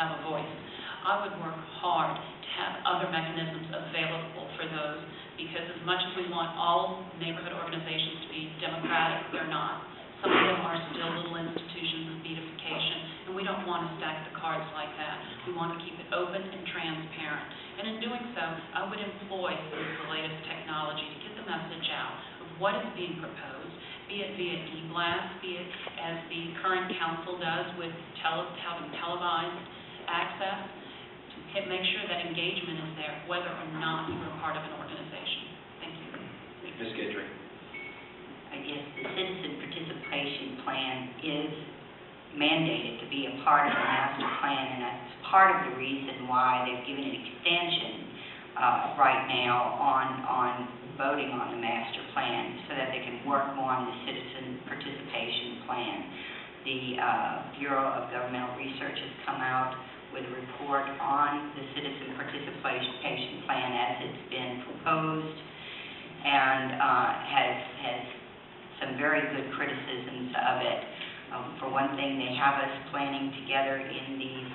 have a voice. I would work hard to have other mechanisms available for those, because as much as we want all neighborhood organizations to be democratic, they're not. Some of them are still little institutions of beatification, and we don't want to stack the cards like that. We want to keep it open and transparent. And in doing so, I would employ some of the latest technology to get the message out of what is being proposed, be it via e-blast, be it as the current council does with having televised access, to make sure that engagement is there, whether or not you're a part of an organization. Thank you. Ms. Guidry. I guess the citizen participation plan is mandated to be a part of the master plan, and that's part of the reason why they've given an extension right now on voting on the master plan, so that they can work more on the citizen participation plan. The Bureau of Governmental Research has come out with a report on the citizen participation plan as it's been proposed, and has some very good criticisms of it. For one thing, they have us planning together in these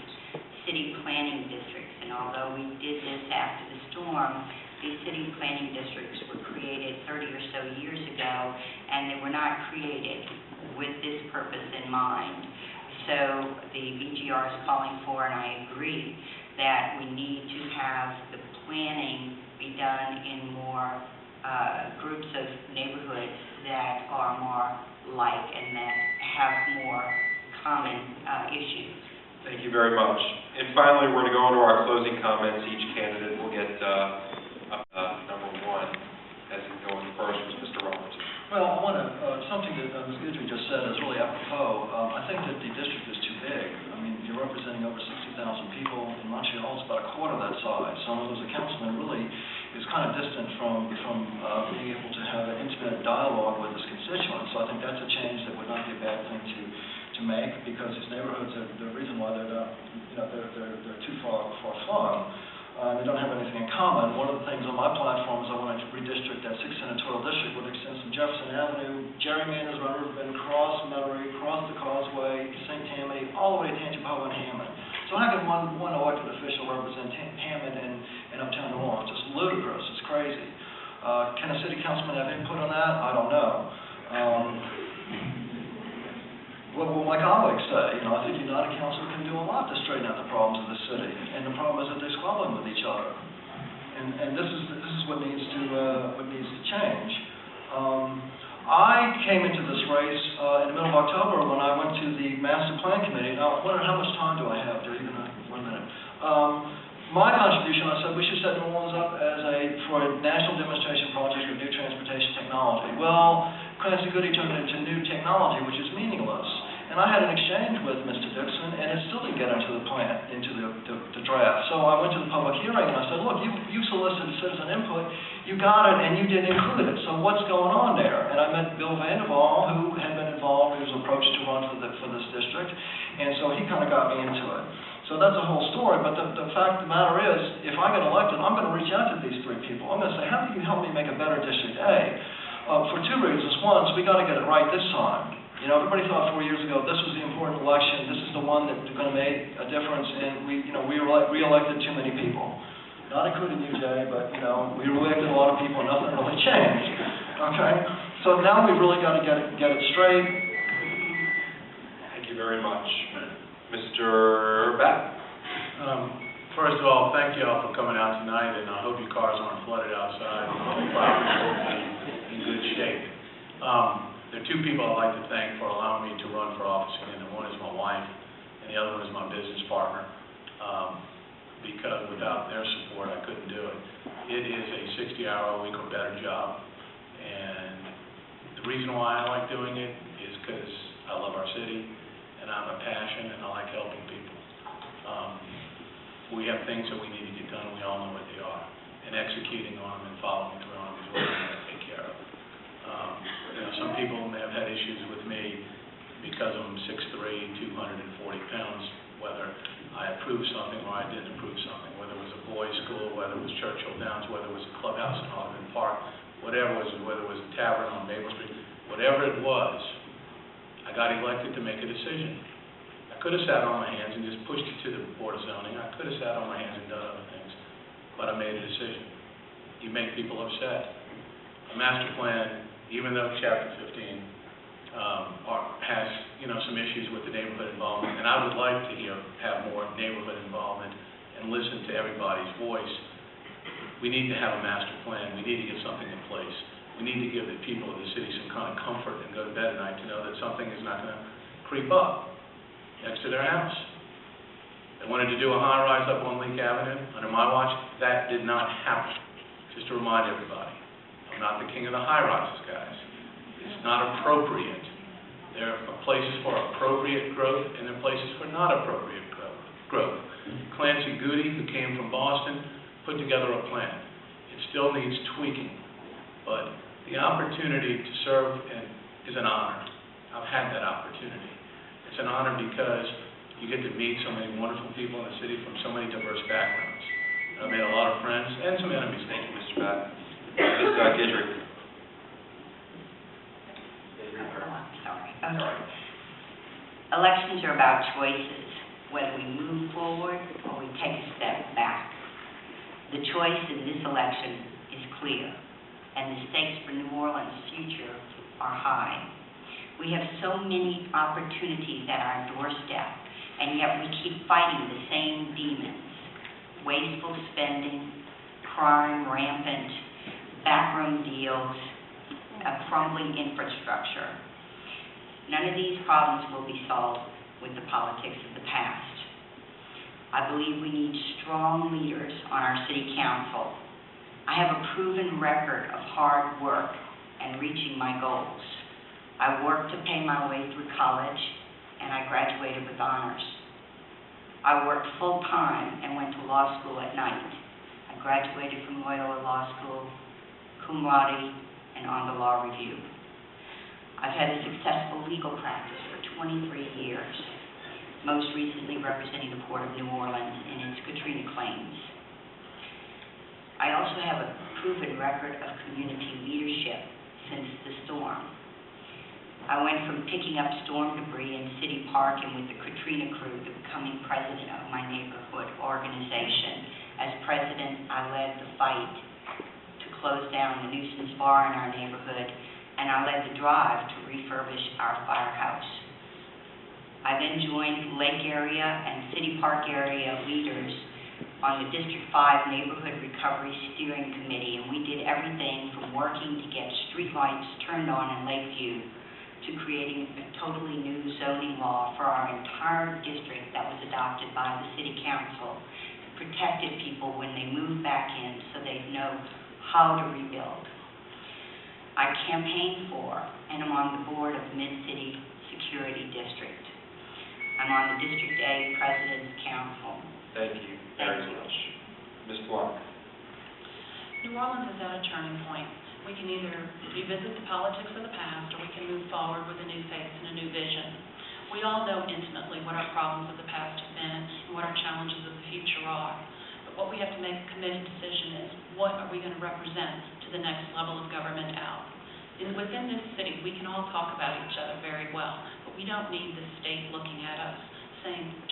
city planning districts, and although we did this after the storm, these city planning districts were created 30 or so years ago, and they were not created with this purpose in mind. So the BGR is calling for, and I agree, that we need to have the planning be done in more groups of neighborhoods that are more like and that have more common issues. Thank you very much. And finally, we're going to go into our closing comments. Each candidate will get number one. As in going first was Mr. Robertson. Well, I want to, something that Ms. Guidry just said is really apropos. I think that the district is too big. I mean, you're representing over 60,000 people. In Montreal, it's about a quarter that size. So as a councilman, really is kind of distant from being able to have an intimate dialogue with his constituents. So I think that's a change that would not be a bad thing to make, because these neighborhoods are the reason why they're not, they're too far flung. They don't have anything in common. One of the things on my platform is I want to redistrict that 6th senatorial district, which extends from Jefferson Avenue, gerrymanders around Riverbend, across Metairie, across the Causeway, St. Tammany, all the way to Tangipahoa and Hammond. So how can one elected official represent Hammond and uptown New Orleans? It's ludicrous. It's crazy. Can a city councilman have input on that? I don't know. What will my colleagues say? I think United Council can do a lot to straighten out the problems of the city, and the problem is that they're squabbling with each other, and this is what needs to change. I came into this race in the middle of October when I went to the Master Plan Committee. Now, I wondered how much time do I have? Do I even have 1 minute? My contribution, I said we should set New Orleans up for a national demonstration project of new transportation technology. Well, Clancy Goody turned it into new technology, which is meaningless. And I had an exchange with Mr. Dixon, and it still didn't get into the plan, into the draft. So I went to the public hearing, and I said, look, you solicited citizen input, you got it, and you didn't include it. So what's going on there? And I met Bill Vanderval, who had been involved, he was approached to run for this district, and so he kind of got me into it. So that's a whole story, but the fact of the matter is, if I get elected, I'm going to reach out to these 3 people. I'm going to say, how can you help me make a better District A? For 2 reasons. One, we got to get it right this time. Everybody thought 4 years ago this was the important election. This is the one that's going to make a difference, and we re-elected too many people. Not including you, Jay, but we re-elected a lot of people, and nothing really changed. Okay, so now we've really got to get it straight. Thank you very much, Mr. Batt. First of all, thank you all for coming out tonight, and I hope your cars aren't flooded outside. The property will be in good shape. There are 2 people I'd like to thank for allowing me to run for office again. And one is my wife, and the other one is my business partner. Because without their support, I couldn't do it. It is a 60-hour-a-week or better job, and the reason why I like doing it is because I love our city, and I have a passion, and I like helping people. We have things that we need to get done, and we all know what they are, and executing on them and following through on them is what we have to take care of. Some people may have had issues with me because I'm 6'3", 240 pounds, whether I approved something or I didn't approve something, whether it was a boys' school, whether it was Churchill Downs, whether it was a clubhouse in Hollywood Park, whatever it was, whether it was a tavern on Maple Street, whatever it was, I got elected to make a decision. I could have sat on my hands and just pushed it to the Board of Zoning. I could have sat on my hands and done other things, but I made a decision. You make people upset. A master plan, even though Chapter 15 has, some issues with the neighborhood involvement, and I would like to have more neighborhood involvement and listen to everybody's voice. We need to have a master plan. We need to get something in place. We need to give the people of the city some kind of comfort and go to bed at night to know that something is not going to creep up next to their house. They wanted to do a high-rise up on Leak Avenue. Under my watch, that did not happen. Just to remind everybody, I'm not the king of the high-rises, guys. It's not appropriate. There are places for appropriate growth, and there are places for not appropriate growth. Clancy Goody, who came from Boston, put together a plan. It still needs tweaking, but the opportunity to serve is an honor. I've had that opportunity. It's an honor because you get to meet so many wonderful people in the city from so many diverse backgrounds. And I've made a lot of friends and some enemies. Thank you, Mr. Batt. Ms. Guidry. Sorry. Elections are about choices, whether we move forward or we take a step back. The choice in this election is clear, and the stakes for New Orleans' future are high. We have so many opportunities at our doorstep, and yet we keep fighting the same demons: wasteful spending, crime rampant, backroom deals, a crumbling infrastructure. None of these problems will be solved with the politics of the past. I believe we need strong leaders on our city council. I have a proven record of hard work and reaching my goals. I worked to pay my way through college, and I graduated with honors. I worked full-time and went to law school at night. I graduated from Loyola Law School, cum laude, and on the law review. I've had a successful legal practice for 23 years, most recently representing the Port of New Orleans in its Katrina claims. I also have a proven record of community leadership since the storm. I went from picking up storm debris in City Park and with the Katrina crew to becoming president of my neighborhood organization. As president, I led the fight to close down the nuisance bar in our neighborhood, and I led the drive to refurbish our firehouse. I then joined Lake area and City Park area leaders on the District 5 Neighborhood Recovery Steering Committee, and we did everything from working to get streetlights turned on in Lakeview to creating a totally new zoning law for our entire district that was adopted by the City Council, protected people when they moved back in so they'd know how to rebuild. I campaigned for and am on the board of Mid-City Security District. I'm on the District A President's Council. Thank you very much. Ms. Blanque. New Orleans is at a turning point. We can either revisit the politics of the past, or we can move forward with a new face and a new vision. We all know intimately what our problems of the past have been and what our challenges of the future are. But what we have to make a committed decision is, what are we going to represent to the next level of government out? And within this city, we can all talk about each other very well, but we don't need the state looking at us,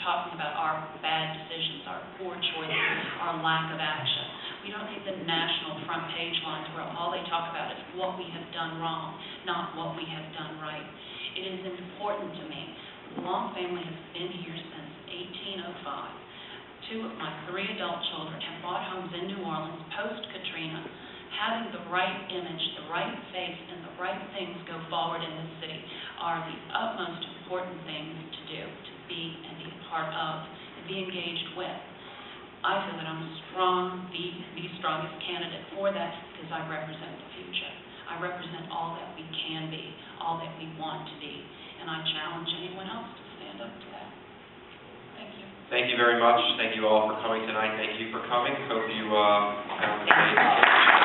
talking about our bad decisions, our poor choices, our lack of action. We don't need the national front page lines where all they talk about is what we have done wrong, not what we have done right. It is important to me. The Long family has been here since 1805. 2 of my 3 adult children have bought homes in New Orleans post-Katrina. Having the right image, the right face, and the right things go forward in this city are the utmost important things to do, to be and be a part of, and be engaged with. I feel that I'm the strongest candidate for that because I represent the future. I represent all that we can be, all that we want to be, and I challenge anyone else to stand up to that. Thank you. Thank you very much. Thank you all for coming tonight. Thank you for coming. Hope you found the